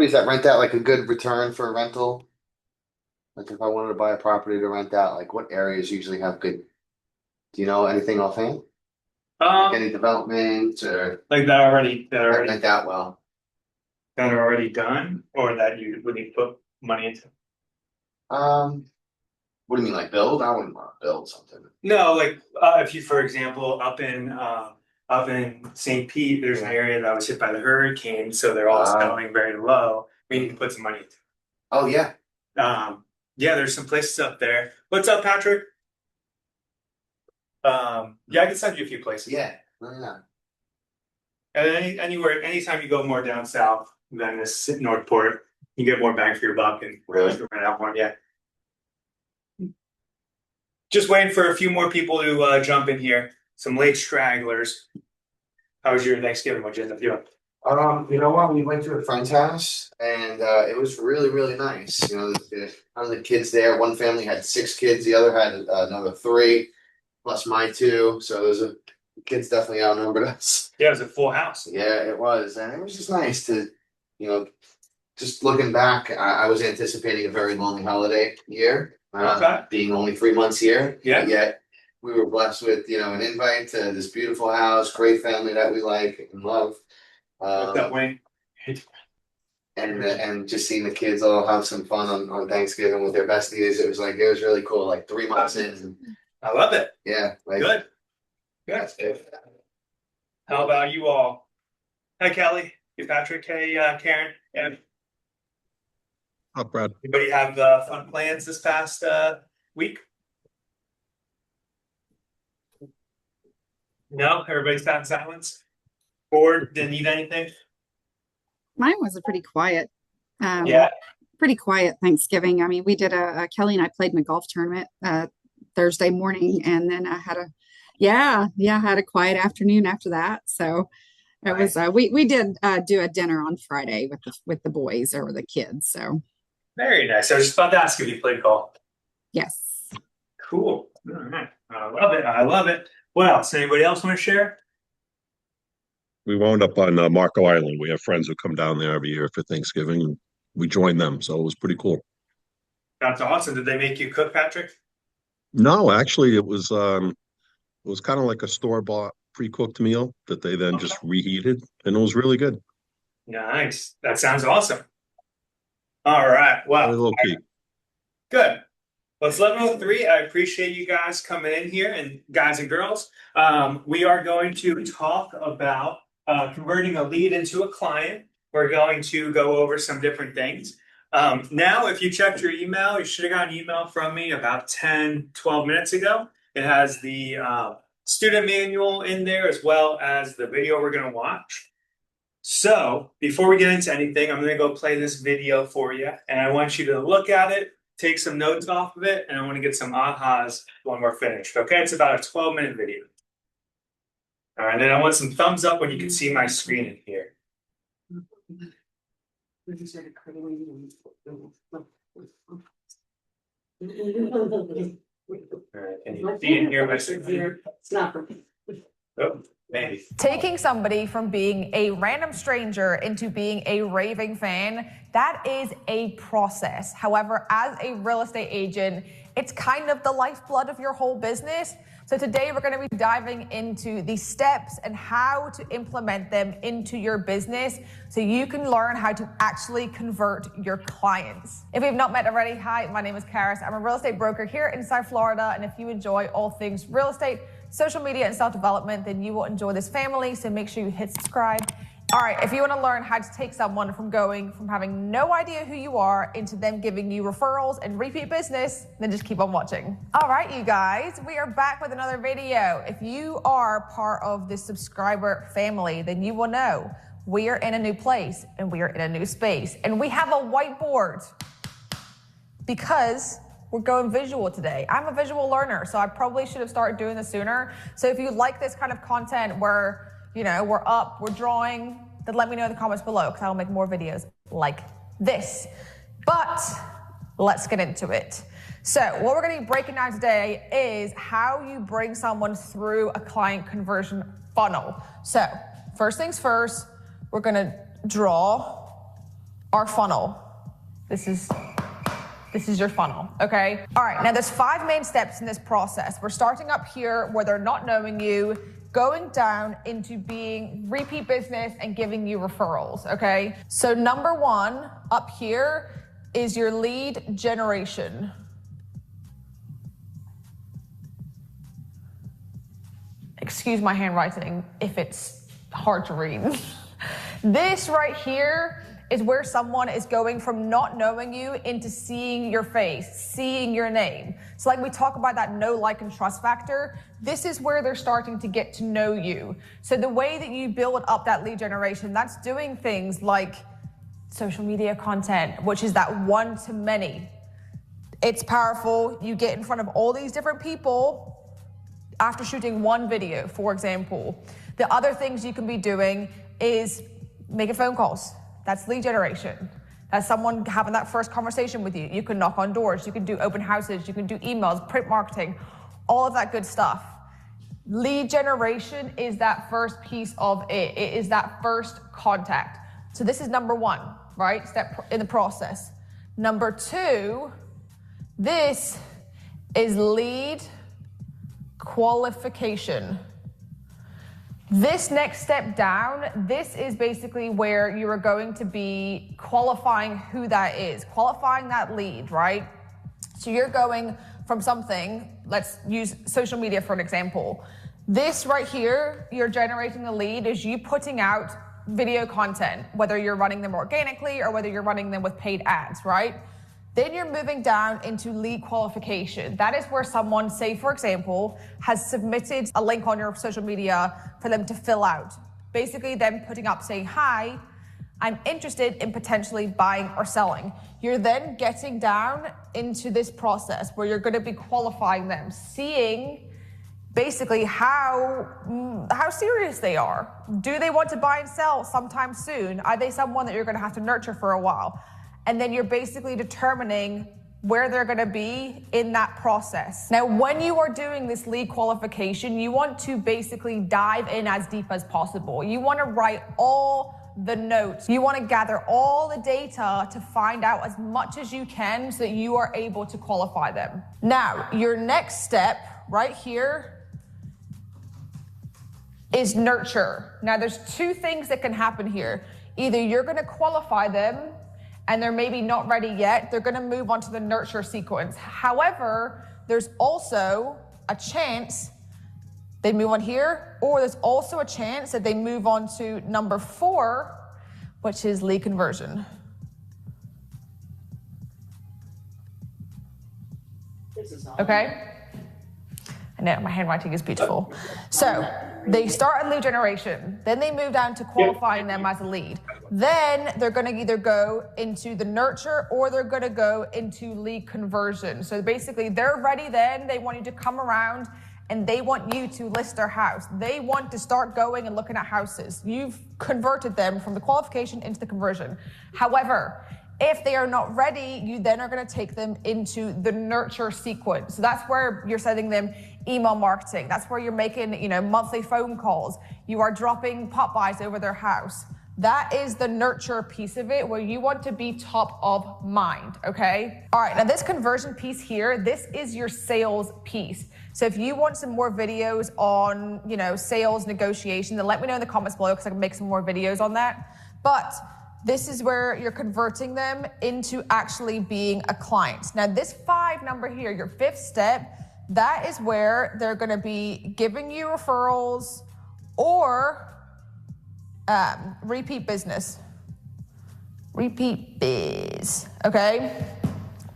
Is that rent out like a good return for a rental? Like if I wanted to buy a property to rent out, like what areas usually have good, do you know anything offhand? Like any development or Like that already, that rent out well? that are already done, or that you would need to put money into? Um, what do you mean, like build? I wouldn't want to build something. No, like if you, for example, up in St. Pete, there's an Yeah. area that was hit by the hurricane, so they're all Uh, selling very low. We need to put some money into. oh yeah. Yeah, there's some places up there. What's up, Patrick? Yeah, I can send you a few places. Yeah. Yeah. And anywhere, anytime you go more down south than this Northport, you get more bang for your buck and Really? rent out more. Yeah. Just waiting for a few more people to jump in here. Some late stragglers. How was your Thanksgiving? What'd you end up doing? You know what? We went to a friend's house and it was really, really nice. You know, one of the kids there, one family had six kids, the other had another three, plus my two. So those are kids definitely outnumbered us. Yeah, it was a full house. Yeah, it was. And it was just nice to, you know, just looking back, I was anticipating a very long holiday year, Okay. being only 3 months here. Yeah. Yet we were blessed with, an invite to this beautiful house, great family that we like and love. What's up, Um, Wayne? and just seeing the kids all have some fun on Thanksgiving with their besties. It was really cool. Like 3 months in, I love it. yeah, like Good. Good. How about you all? Hey, Kelly. Hey, Patrick. Hey, Karen. Yeah. Up, Brad. Anybody have fun plans this past week? No? Everybody sat in silence? Bored? Didn't eat anything? Mine was a Yeah. pretty quiet Thanksgiving. I mean, we did Kelly and I played in a golf tournament Thursday morning, and then I had I had a quiet afternoon after that. So it was Nice. we did do a dinner on Friday with the boys or the kids. So Very nice. I was just about to ask if you played golf. yes. Cool. All right. I love it. I love it. What else? Anybody else want to share? We wound up on Marco Island. We have friends who come down there every year for Thanksgiving, and we joined them, so it was pretty cool. That's awesome. Did they make you cook, Patrick? No, actually, it was kind of like a store-bought pre-cooked meal that they then Okay. just reheated, and it was really good. Nice. That sounds awesome. All right. Very Well, low key. good. Well, it's 11:03. I appreciate you guys coming in here, and guys and girls. We are going to talk about converting a lead into a client. We're going to go over some different things. Now, if you checked your email, you should have got an email from me about 10, 12 minutes ago. It has the student manual in there as well as the video we're going to watch. So before we get into anything, I'm going to go play this video for you, and I want you to look at it, take some notes off of it, and I want to get some ahas when we're finished. Okay, it's about a 12-minute video. All right, and I want some thumbs up when you can see my screen in here. All right, can you see and hear my screen? It's not for me. Oh, maybe. Taking somebody from being a random stranger into being a raving fan, that is a process. However, as a real estate agent, it's kind of the lifeblood of your whole business. So today we're going to be diving into the steps and how to implement them into your business so you can learn how to actually convert your clients. If you've not met already, hi, my name is Karis. I'm a real estate broker here in South Florida. And if you enjoy all things real estate, social media, and self-development, then you will enjoy this family. So make sure you hit subscribe. All right, if you want to learn how to take someone from going from having no idea who you are into them giving you referrals and repeat business, then just keep on watching. All right, you guys, we are back with another video. If you are part of the subscriber family, then you will know we are in a new place and we are in a new space. And we have a whiteboard because we're going visual today. I'm a visual learner, so I probably should have started doing this sooner. So if you like this kind of content where, we're up, we're drawing, then let me know in the comments below because I'll make more videos like this. But let's get into it. So what we're gonna be breaking down today is how you bring someone through a client conversion funnel. So first things first, we're gonna draw our funnel. This is your funnel, okay? All right, now there's 5 main steps in this process. We're starting up here where they're not knowing you, going down into being repeat business and giving you referrals, okay? So number 1 up here is your lead generation. Excuse my handwriting if it's hard to read. This right here is where someone is going from not knowing you into seeing your face, seeing your name. So like we talk about that know, like, and trust factor, this is where they're starting to get to know you. So the way that you build up that lead generation, that's doing things like social media content, which is that one-to-many. It's powerful. You get in front of all these different people after shooting one video, for example. The other things you can be doing is making phone calls. That's lead generation. That's someone having that first conversation with you. You can knock on doors, you can do open houses, you can do emails, print marketing, all of that good stuff. Lead generation is that first piece of it. It is that first contact. So this is number 1, right? Step in the process. Number 2, this is lead qualification. This next step down, this is basically where you are going to be qualifying who that is, qualifying that lead, right? So you're going from something, let's use social media for an example. This right here, you're generating the lead is you putting out video content, whether you're running them organically or whether you're running them with paid ads, right? Then you're moving down into lead qualification. That is where someone, say for example, has submitted a link on your social media for them to fill out. Basically them putting up saying, hi, I'm interested in potentially buying or selling. You're then getting down into this process where you're gonna be qualifying them, seeing basically how serious they are. Do they want to buy and sell sometime soon? Are they someone that you're gonna have to nurture for a while? And then you're basically determining where they're gonna be in that process. Now, when you are doing this lead qualification, you want to basically dive in as deep as possible. You wanna write all the notes. You wanna gather all the data to find out as much as you can so that you are able to qualify them. Now, your next step right here is nurture. Now, there's 2 things that can happen here. Either you're gonna qualify them and they're maybe not ready yet, they're gonna move on to the nurture sequence. However, there's also a chance they move on here, or there's also a chance that they move on to number 4, which is lead conversion. Okay? I know, my handwriting is beautiful. So they start at lead generation, then they move down to qualifying them as a lead. Then they're gonna either go into the nurture or they're gonna go into lead conversion. So basically they're ready then, they want you to come around and they want you to list their house. They want to start going and looking at houses. You've converted them from the qualification into the conversion. However, if they are not ready, you then are going to take them into the nurture sequence. So that's where you're sending them email marketing. That's where you're making, monthly phone calls. You are dropping pop-bys over their house. That is the nurture piece of it where you want to be top of mind, okay? All right, now this conversion piece here, this is your sales piece. So if you want some more videos on, sales negotiation, then let me know in the comments below because I can make some more videos on that. But this is where you're converting them into actually being a client. Now this 5 number here, your 5th step, that is where they're gonna be giving you referrals or repeat business. Repeat biz, okay?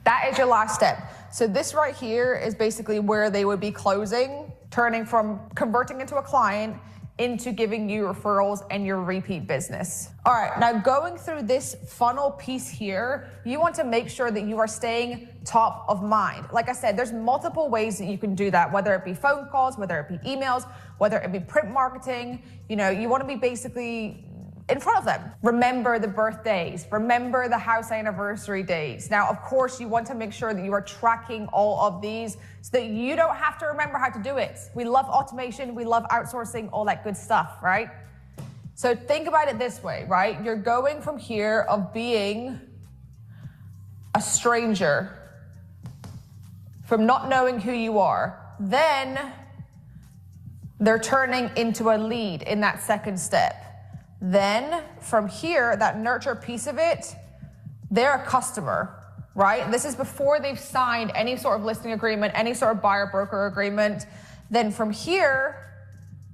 That is your last step. So this right here is basically where they would be closing, turning from converting into a client into giving you referrals and your repeat business. All right, now going through this funnel piece here, you want to make sure that you are staying top of mind. Like I said, there's multiple ways that you can do that, whether it be phone calls, whether it be emails, whether it be print marketing. You want to be basically in front of them. Remember the birthdays, remember the house anniversary dates. Now, of course, you want to make sure that you are tracking all of these so that you don't have to remember how to do it. We love automation, we love outsourcing, all that good stuff, right? So think about it this way, right? You're going from here of being a stranger, from not knowing who you are. Then they're turning into a lead in that second step. Then from here, that nurture piece of it, they're a customer, right? This is before they've signed any sort of listing agreement, any sort of buyer broker agreement. Then from here,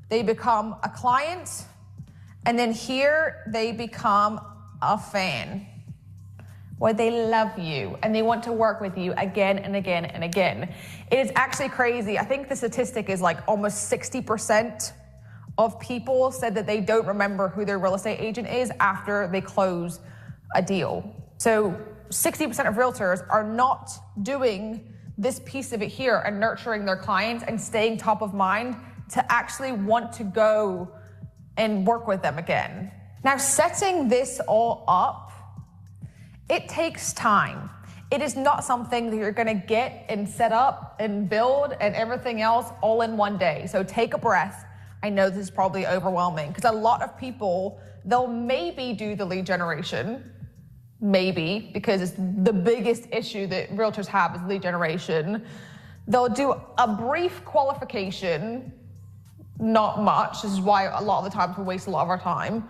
they become a client. And then here, they become a fan, where they love you and they want to work with you again and again and again. It is actually crazy. I think the statistic is like almost 60% of people said that they don't remember who their real estate agent is after they close a deal. So 60% of realtors are not doing this piece of it here and nurturing their clients and staying top of mind to actually want to go and work with them again. Now, setting this all up, it takes time. It is not something that you're gonna get and set up and build and everything else all in one day. So take a breath. I know this is probably overwhelming because a lot of people, they'll maybe do the lead generation, maybe, because it's the biggest issue that realtors have is lead generation. They'll do a brief qualification, not much. This is why a lot of the times we waste a lot of our time.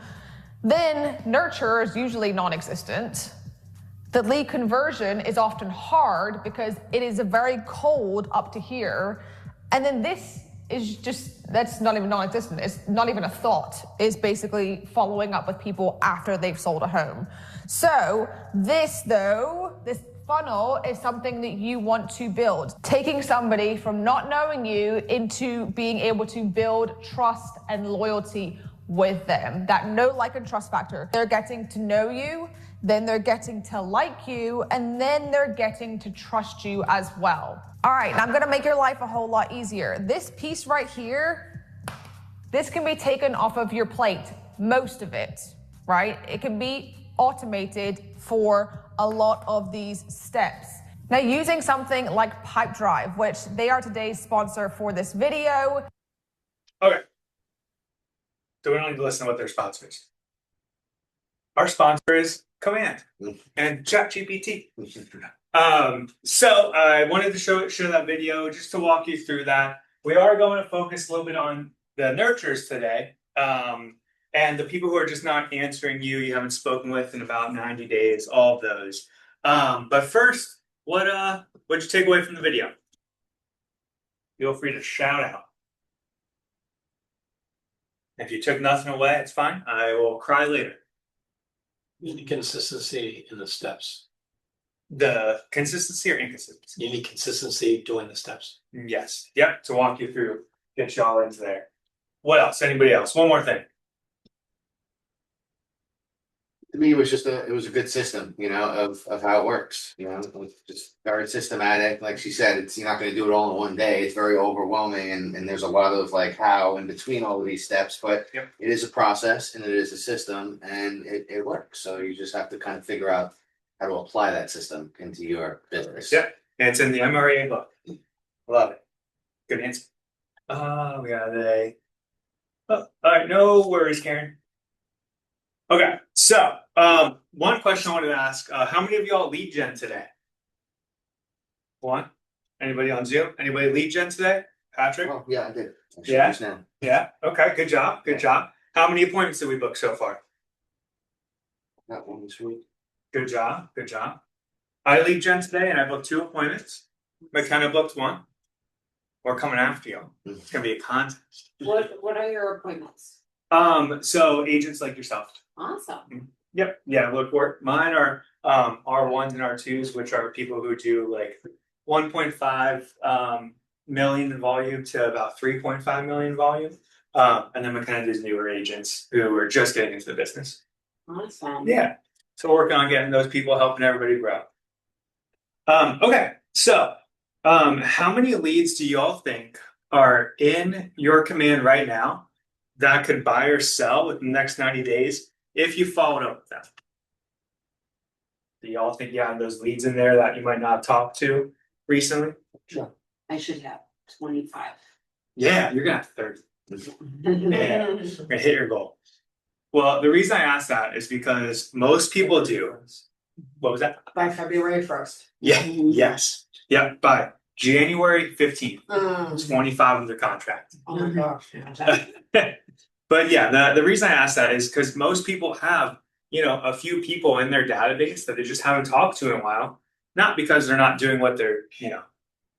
Then nurture is usually non-existent. The lead conversion is often hard because it is a very cold up to here. And then this is just, that's not even non-existent. It's not even a thought. It's basically following up with people after they've sold a home. So this though, this funnel is something that you want to build. Taking somebody from not knowing you into being able to build trust and loyalty with them. That know, like, and trust factor. They're getting to know you, then they're getting to like you, and then they're getting to trust you as well. All right, now I'm gonna make your life a whole lot easier. This piece right here, this can be taken off of your plate, most of it, right? It can be automated for a lot of these steps. Now, using something like Pipedrive, which they are today's sponsor for this video. Okay. So we don't need to listen to what their sponsor is. Our sponsor is Command and ChatGPT. So I wanted to show that video just to walk you through that. We are going to focus a little bit on the nurtures today, and the people who are just not answering you haven't spoken with in about 90 days, all of those. But first, what'd you take away from the video? Feel free to shout out. If you took nothing away, it's fine. I will cry later. You need consistency in the steps. The consistency or inconsistency? You need consistency doing the steps. Yes. Yep. To walk you through, get y'all into there. What else? Anybody else? One more thing. To me, it was just it was a good system, you know, of how it works. You know, it's just very systematic. Like she said, you're not going to do it all in one day. It's very overwhelming, and there's a lot of like how in between all of these steps. But Yep. It is a process and it is a system, and it works. So you just have to kind of figure out how to apply that system into your business. Yep. And it's in the MRA book. Love it. Good answer. We got a. Oh, all right. No worries, Karen. Okay, so one question I wanted to ask: how many of y'all lead gen today? One. Anybody on Zoom? Anybody lead gen today? Patrick? Oh, yeah, I did. Actually, Yeah? just now. Yeah. Okay. Good job. Good job. How many appointments did we book so far? Got one this week. Good job. Good job. I lead gen today, and I booked 2 appointments. McKenna booked 1. We're coming after you. It's gonna be a contest. What are your appointments? So agents like yourself. Awesome. Yep. Yeah. Look, mine are R1s and R2s, which are people who do like 1.5 million in volume to about 3.5 million volume. And then McKenna does newer agents who are just getting into the business. Awesome. Yeah. So we're working on getting those people, helping everybody grow. Okay. So how many leads do y'all think are in your command right now that could buy or sell within the next 90 days if you followed up with them? Do y'all think you have those leads in there that you might not have talked to recently? Sure. I should have 25. Yeah, you're gonna have 30. Yeah, you're gonna hit your goal. Well, the reason I asked that is because most people do. What was that? By February 1st. Yeah, yes. Yeah, by January 15th, 25 under contract. Oh my gosh. Yeah. But yeah, the reason I asked that is because most people have, a few people in their database that they just haven't talked to in a while. Not because they're not doing what they're,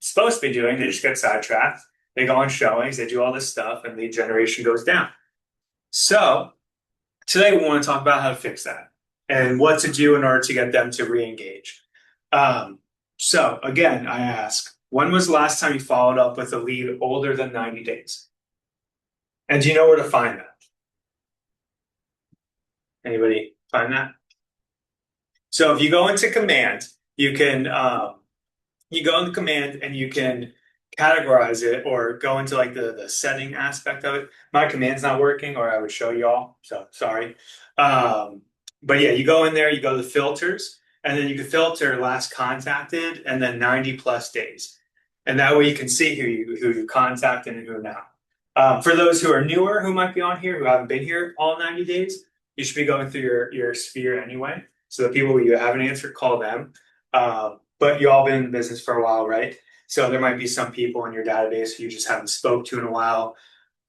supposed to be doing. They just get sidetracked. They go on showings, they do all this stuff, and lead generation goes down. So today we want to talk about how to fix that and what to do in order to get them to re-engage. So again, I ask, when was the last time you followed up with a lead older than 90 days? And do you know where to find that? Anybody find that? So if you go into command, you can you go into command and you can categorize it or go into like the setting aspect of it. My command's not working, or I would show y'all. So sorry. But yeah, you go in there, you go to the filters, and then you can filter last contacted and then 90 plus days. And that way you can see who you contacted and who not. For those who are newer, who might be on here, who haven't been here all 90 days, you should be going through your sphere anyway. So the people you haven't answered, call them. But you all been in business for a while, right? So there might be some people in your database who you just haven't spoke to in a while.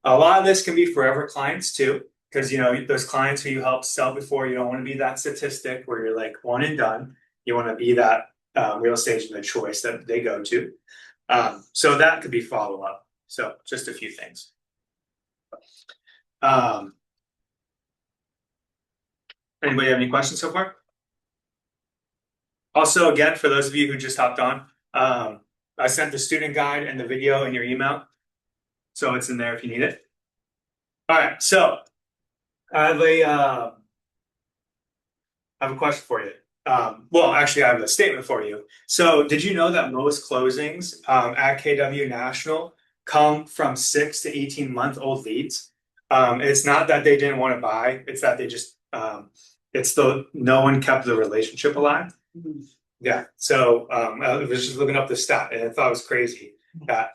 A lot of this can be forever clients too, because those clients who you helped sell before, you don't want to be that statistic where you're like one and done. You want to be that real estate agent of choice that they go to. So that could be follow up. So just a few things. Anybody have any questions so far? Also, again, for those of you who just hopped on, I sent the student guide and the video in your email. So it's in there if you need it. All right, so I have a question for you. Well, actually, I have a statement for you. So did you know that most closings at KW National come from 6 to 18-month-old leads? It's not that they didn't want to buy. It's that they just, no one kept the relationship alive. Yeah. So I was just looking up the stat and I thought it was crazy that,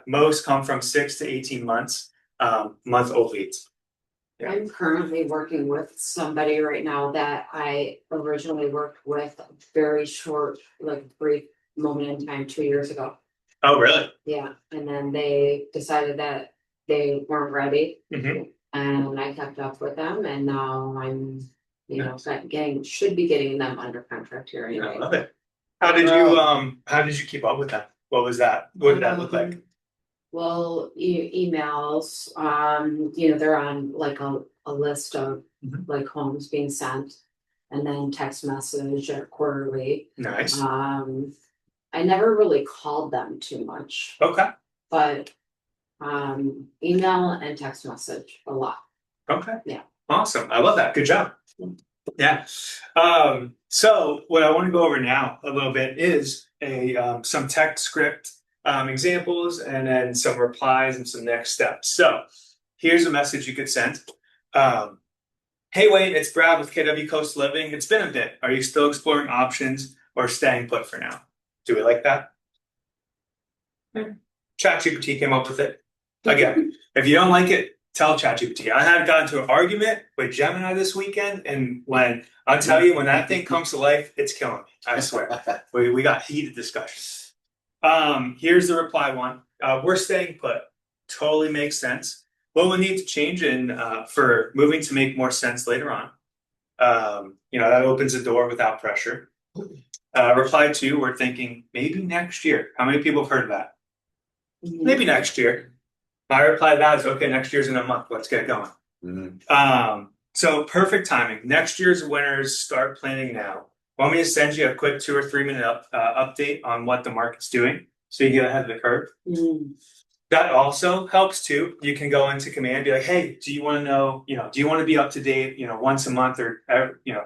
most come from 6 to 18 months, month-old leads. Yeah. I'm currently working with somebody right now that I originally worked with a very short, brief moment in time 2 years ago. Oh, really? Yeah. And then they decided that they weren't ready. Mm-hmm. And I kept up with them, and now I'm, should be getting them under contract here anyway. I love it. How did you keep up with them? What was that? What did that look like? Well, emails, they're on like a list of like homes being sent, and then text message or quarterly. Nice. I never really called them too much, Okay. but email and text message a lot. Okay. Yeah. Awesome. I love that. Good job. Yeah. So what I want to go over now a little bit is some text script examples, and then some replies and some next steps. So here's a message you could send. Hey Wayne, it's Brad with KW Coast Living. It's been a bit. Are you still exploring options or staying put for now? Do we like that? ChatGPT came up with it. Again, if you don't like it, tell ChatGPT. I had gotten into an argument with Gemini this weekend, and when that thing comes to life, it's killing me. I swear. We got heated discussions. Here's the reply one. We're staying put. Totally makes sense. What we need to change for moving to make more sense later on. That opens the door without pressure. Reply two, we're thinking maybe next year. How many people have heard of that? Maybe next year. My reply to that is, okay, next year's in a month. Let's get going. Mm-hmm. So perfect timing. Next year's winners, start planning now. Want me to send you a quick 2 or 3 minute update on what the market's doing so you get ahead of the curve? Mm. That also helps too. You can go into command, be like, hey, do you want to know, do you want to be up to date, once a month or,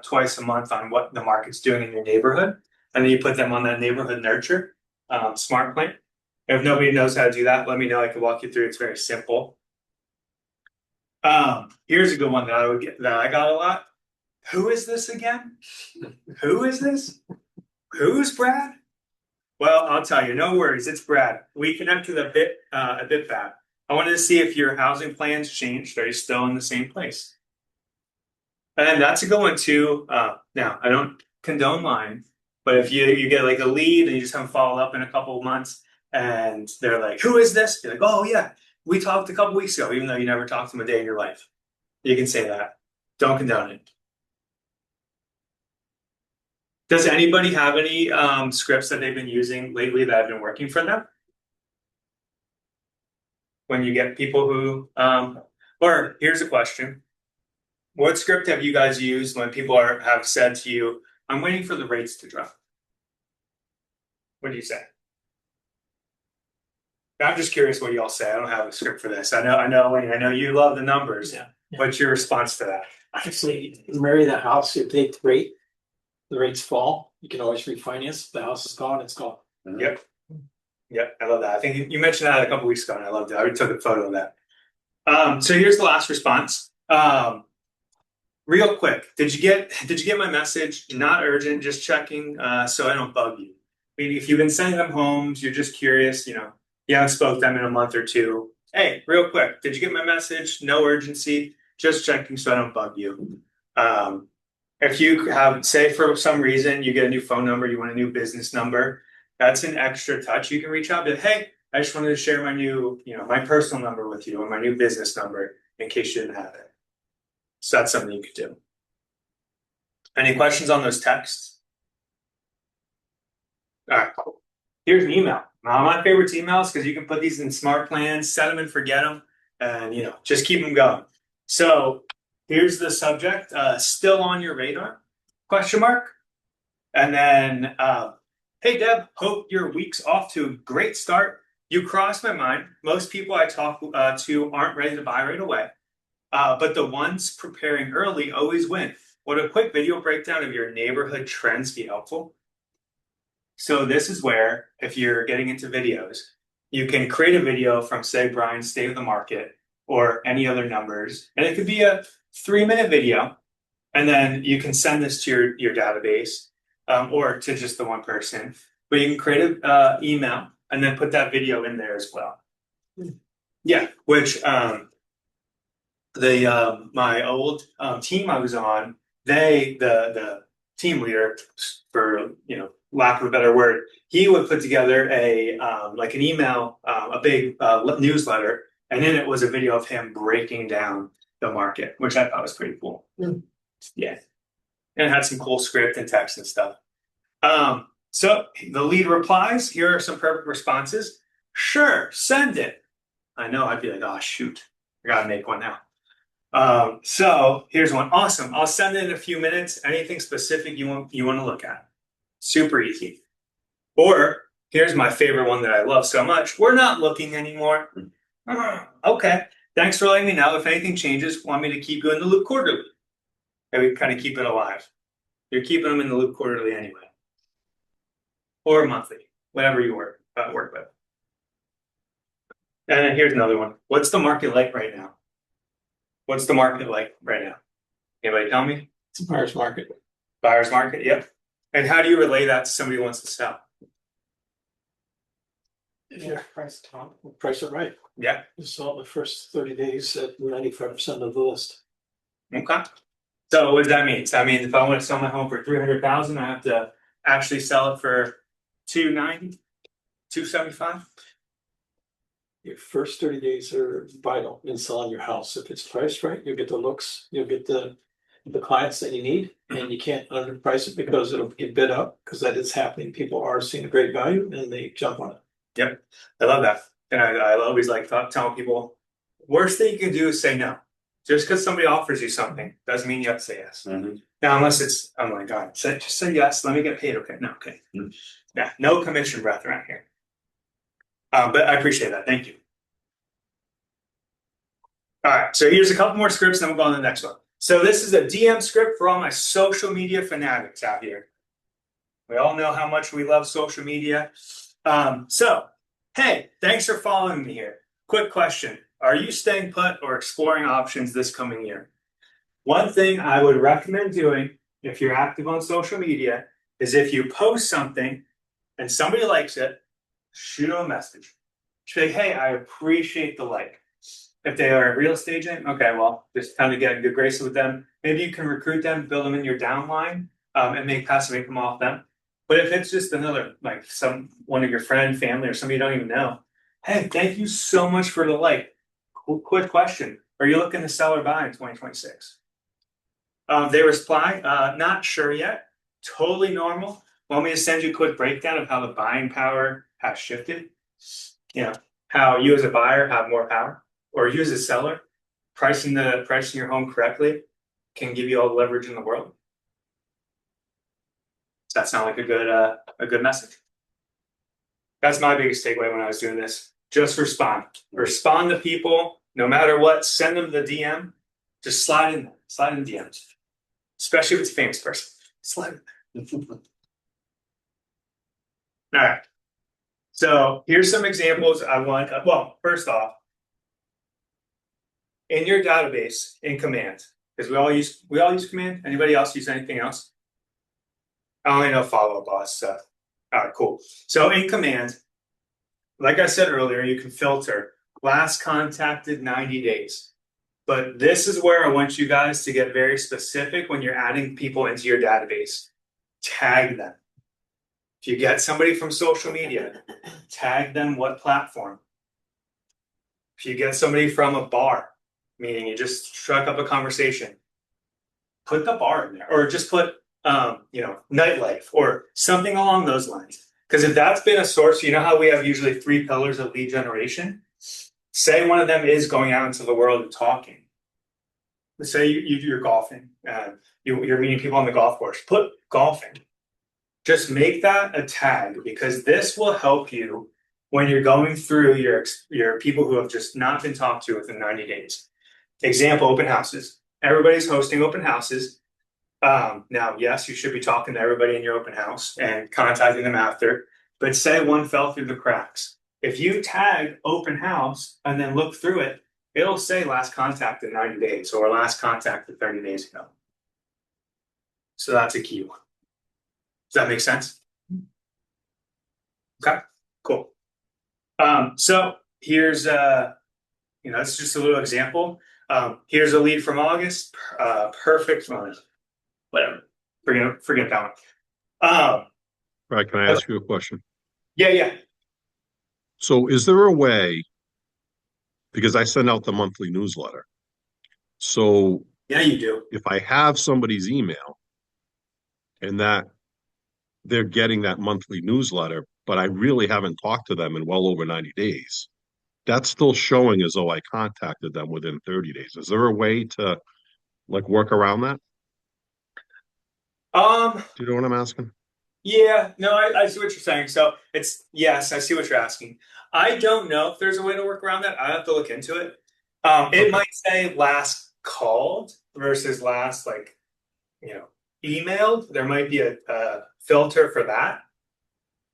twice a month on what the market's doing in your neighborhood? And then you put them on that neighborhood nurture smart plan. If nobody knows how to do that, let me know. I can walk you through. It's very simple. Here's a good one that I got a lot. Who is this again? Who is this? Who's Brad? Well, I'll tell you. No worries. It's Brad. We connected a bit bad. I wanted to see if your housing plans changed. Are you still in the same place? And that's a good one too. Now I don't condone lying, but if you get like a lead and you just haven't followed up in a couple of months, and they're like, "Who is this?" You're like, "Oh yeah, we talked a couple weeks ago," even though you never talked to them a day in your life. You can say that. Don't condone it. Does anybody have any scripts that they've been using lately that have been working for them? When you get people who, or here's a question. What script have you guys used when people have said to you, "I'm waiting for the rates to drop"? What do you say? I'm just curious what y'all say. I don't have a script for this. I know you love the numbers. Yeah. What's your response to that? Actually, marry the house, if the rates fall, you can always refinance. The house is gone, it's gone. Yep. Yep. I love that. I think you mentioned that a couple weeks ago and I loved it. I already took a photo of that. So here's the last response. Real quick, did you get my message? Not urgent, just checking, so I don't bug you. I mean, if you've been sending them homes, you're just curious, you haven't spoke to them in a month or two. Hey, real quick, did you get my message? No urgency, just checking so I don't bug you. If you have, say for some reason you get a new phone number, you want a new business number, that's an extra touch. You can reach out to, hey, I just wanted to share my new, my personal number with you or my new business number in case you didn't have it. So that's something you could do. Any questions on those texts? All right, here's an email. Now, my favorite emails because you can put these in smart plans, set them and forget them, and just keep them going. So here's the subject: still on your radar? Question mark. And then, hey Deb, hope your week's off to a great start. You crossed my mind. Most people I talk to aren't ready to buy right away. But the ones preparing early always win. Would a quick video breakdown of your neighborhood trends be helpful? So this is where, if you're getting into videos, you can create a video from, say, Brian's State of the Market or any other numbers. And it could be a 3-minute video. And then you can send this to your database or to just the one person. But you can create an email and then put that video in there as well. Yeah, which my old team I was on, the team leader, for lack of a better word, he would put together a like an email, a big newsletter, and then it was a video of him breaking down the market, which I thought was pretty cool. Yeah, and it had some cool script and text and stuff. So the lead replies. Here are some perfect responses. Sure, send it. I know. I'd be like, oh shoot, I gotta make one now. So here's one. Awesome. I'll send it in a few minutes. Anything specific you want to look at. Super easy. Or here's my favorite one that I love so much. We're not looking anymore. Okay. Thanks for letting me know. If anything changes, want me to keep you in the loop quarterly. And we kind of keep it alive. You're keeping them in the loop quarterly anyway. Or monthly, whatever you work with. And then here's another one. What's the market like right now? What's the market like right now? Anybody tell me? It's a buyer's market. Buyer's market, yep. And how do you relay that to somebody who wants to sell? If you're price it right. Yeah. You sell the first 30 days at 95% of the list. Okay. So what does that mean? Does that mean if I want to sell my home for $300,000, I have to actually sell it for $290,000, $275,000? Your first 30 days are vital in selling your house. If it's priced right, you'll get the looks, you'll get the clients that you need, and you can't underprice it because it'll get bid up, because that is happening. People are seeing a great value and they jump on it. Yep. I love that. And I always like telling people, worst thing you can do is say no. Just because somebody offers you something doesn't mean you have to say yes. Mm-hmm. Now, unless it's, oh my God, just say yes, let me get paid. Okay. No, okay. Mm-hmm. Yeah, no commission breath around here. But I appreciate that. Thank you. All right, so here's a couple more scripts, then we'll go on to the next one. So this is a DM script for all my social media fanatics out here. We all know how much we love social media. So, hey, thanks for following me here. Quick question. Are you staying put or exploring options this coming year? One thing I would recommend doing if you're active on social media is if you post something and somebody likes it, shoot them a message. Say, hey, I appreciate the like. If they are a real estate agent, okay, well, just kind of get in good graces with them. Maybe you can recruit them, build them in your downline, and make passive income off them. But if it's just another, like one of your friend, family, or somebody you don't even know, hey, thank you so much for the like. Quick question: are you looking to sell or buy in 2026? They reply, not sure yet. Totally normal. Want me to send you a quick breakdown of how the buying power has shifted? You know, how you as a buyer have more power, or you as a seller, pricing your home correctly can give you all the leverage in the world. Does that sound like a good message? That's my biggest takeaway when I was doing this. Just respond. Respond to people, no matter what. Send them the DM. Just slide in DMs, especially if it's a famous person. Slide in there. All right. So here's some examples I want. Well, first off, in your database in command, because we all use command. Anybody else use anything else? I only know follow boss stuff. All right, cool. So in command, like I said earlier, you can filter last contacted 90 days. But this is where I want you guys to get very specific when you're adding people into your database. Tag them. If you get somebody from social media, tag them what platform. If you get somebody from a bar, meaning you just struck up a conversation, put the bar in there, or just put nightlife or something along those lines. Because if that's been a source, you know how we have usually 3 pillars of lead generation? Say one of them is going out into the world and talking. Let's say you're golfing, you're meeting people on the golf course. Put golfing. Just make that a tag, because this will help you when you're going through your people who have just not been talked to within 90 days. Example, open houses. Everybody's hosting open houses. Now, yes, you should be talking to everybody in your open house and contacting them after, but say one fell through the cracks. If you tag open house and then look through it, it'll say last contacted 90 days or last contacted 30 days ago. So that's a key one. Does that make sense? Okay, cool. So here's it's just a little example. Here's a lead from August. Perfect one. Whatever. Forget that one. Right, can I ask you a question? Yeah. So is there a way, because I send out the monthly newsletter, so Yeah, you do. if I have somebody's email and that they're getting that monthly newsletter, but I really haven't talked to them in well over 90 days, that's still showing as though I contacted them within 30 days. Is there a way to like work around that? Do you know what I'm asking? Yeah, no, I see what you're saying. So yes, I see what you're asking. I don't know if there's a way to work around that. I have to look into it. It might say last called versus last emailed. There might be a filter for that.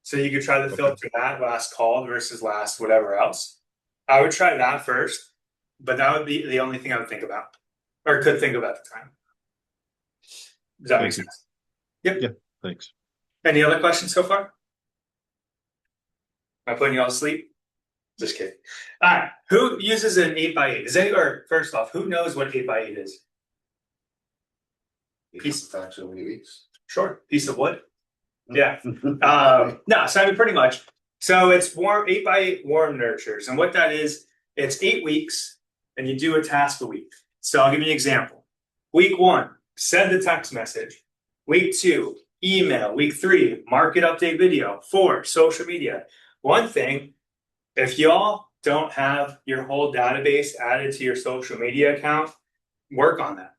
So you could try to filter that last called versus last whatever else. I would try that first, but that would be the only thing I would think about or could think about at the time. Does that make sense? Yep. Yeah, thanks. Any other questions so far? Am I putting you all to sleep? Just kidding. All right. Who uses an 8x8? Or first off, who knows what 8x8 is? Piece of facts over 8 weeks. Sure. Piece of wood. Yeah. No, so I mean pretty much. So it's 8x8 warm nurtures. And what that is, it's 8 weeks and you do a task a week. So I'll give you an example. Week 1, send a text message. Week 2, email. Week 3, market update video. 4, social media. One thing, if y'all don't have your whole database added to your social media account, work on that.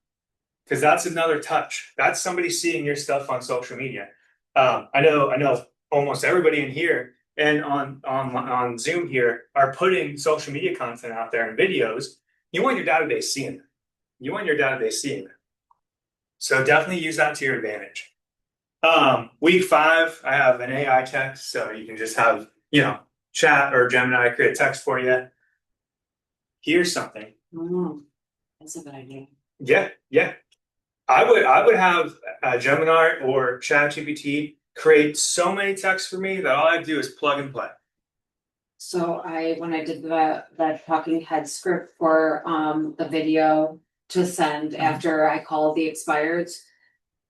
Because that's another touch. That's somebody seeing your stuff on social media. I know almost everybody in here and on Zoom here are putting social media content out there and videos. You want your database seeing it. So definitely use that to your advantage. Week 5, I have an AI text, so you can just have, chat or Gemini create a text for you. Here's something. That's a good idea. Yeah. I would have Gemini or ChatGPT create so many texts for me that all I do is plug and play. So when I did the talking head script for the video to send after I called the expireds,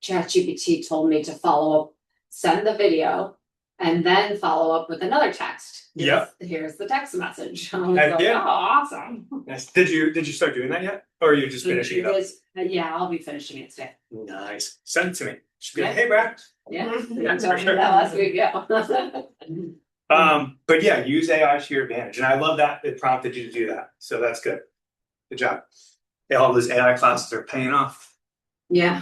ChatGPT told me to follow up, send the video, and then follow up with another text. Yep. Here's the text message. I was Heck like, yeah. oh, awesome. Nice. Did you start doing that yet? Or are you just finishing it up? Yeah, I'll be finishing it today. Nice. Send it to me. Just be like, Okay. hey, Brad. Yeah. Yeah, You told for me sure. that last week, yeah. But yeah, use AI to your advantage. And I love that it prompted you to do that. So that's good. Good job. Yeah, all those AI classes are paying off. Yeah.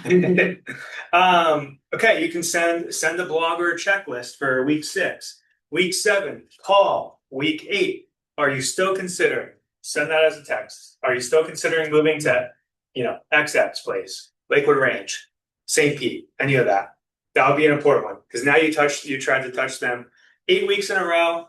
Okay, you can send a blogger a checklist for week 6. Week 7, call. Week 8, are you still considering? Send that as a text. Are you still considering moving to, XX place, Lakewood Range, St. Pete, any of that? That would be an important one because now you tried to touch them 8 weeks in a row.